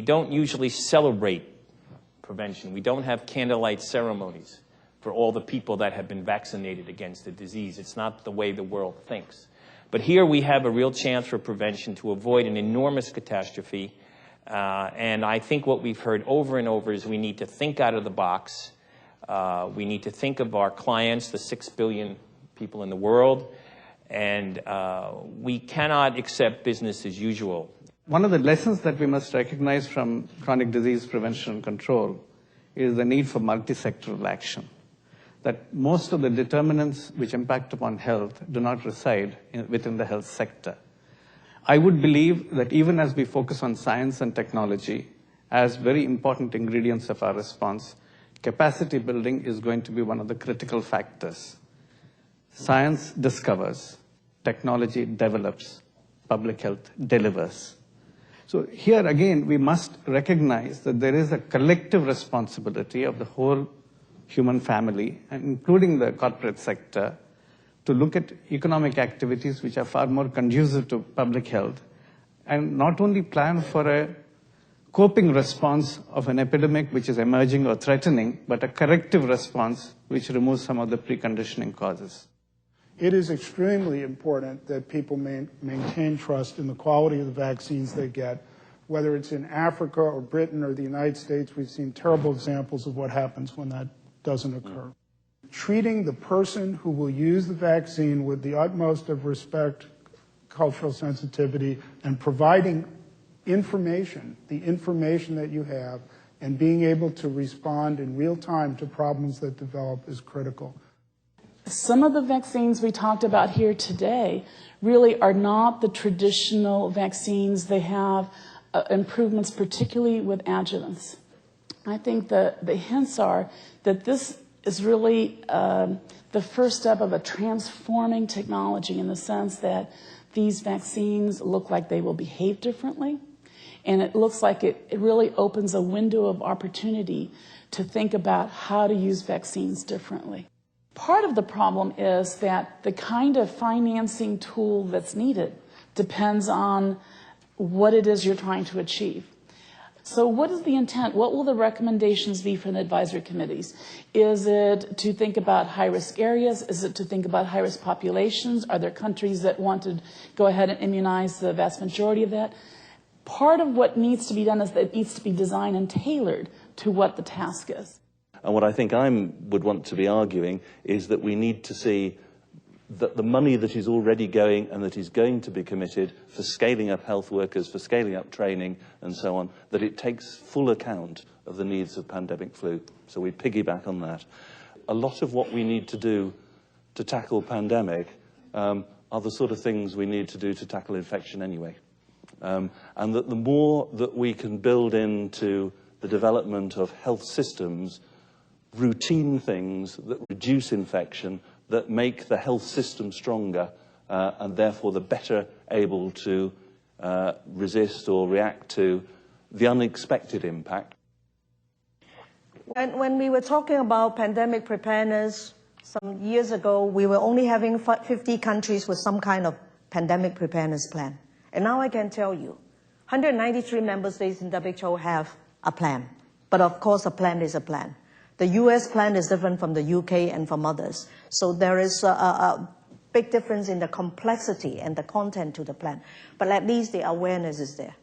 We don't usually celebrate prevention. We don't have candlelight ceremonies for all the people that have been vaccinated against the disease. It's not the way the world thinks. But here we have a real chance for prevention to avoid an enormous catastrophe. And I think what we've heard over and over is we need to think out of the box. We need to think of our clients, the 6 billion people in the world, and we cannot accept business as usual. One of the lessons that we must recognize from chronic disease prevention and control is the need for multi-sectoral action. That most of the determinants which impact upon health do not reside within the health sector. I would believe that even as we focus on science and technology as very important ingredients of our response, capacity building is going to be one of the critical factors. Science discovers, technology develops, public health delivers. So here again, we must recognize that there is a collective responsibility of the whole human family, and including the corporate sector, to look at economic activities which are far more conducive to public health, and not only plan for a coping response of an epidemic which is emerging or threatening, but a corrective response which removes some of the preconditioning causes. It is extremely important that people maintain trust in the quality of the vaccines they get. Whether it's in Africa or Britain or the United States, we've seen terrible examples of what happens when that doesn't occur. Treating the person who will use the vaccine with the utmost of respect, cultural sensitivity, and providing information, the information that you have, and being able to respond in real time to problems that develop is critical. Some of the vaccines we talked about here today really are not the traditional vaccines. They have improvements, particularly with adjuvants. I think the hints are that this is really the first step of a transforming technology in the sense that these vaccines look like they will behave differently. And it looks like it really opens a window of opportunity to think about how to use vaccines differently. Part of the problem is that the kind of financing tool that's needed depends on what it is you're trying to achieve. So what is the intent? What will the recommendations be from the advisory committees? Is it to think about high-risk areas? Is it to think about high-risk populations? Are there countries that want to go ahead and immunize the vast majority of that? Part of what needs to be done is that it needs to be designed and tailored to what the task is. And what I think I would want to be arguing is that we need to see that the money that is already going and that is going to be committed for scaling up health workers, for scaling up training and so on, that it takes full account of the needs of pandemic flu. So we piggyback on that. A lot of what we need to do to tackle pandemic are the sort of things we need to do to tackle infection anyway. And that the more that we can build into the development of health systems routine things that reduce infection, that make the health system stronger, and therefore the better able to resist or react to the unexpected impact. When we were talking about pandemic preparedness some years ago, we were only having 50 countries with some kind of pandemic preparedness plan. And now I can tell you, 193 member states in WHO have a plan. But of course, a plan is a plan. The US plan is different from the UK and from others. So there is a big difference in the complexity and the content to the plan. But at least the awareness is there.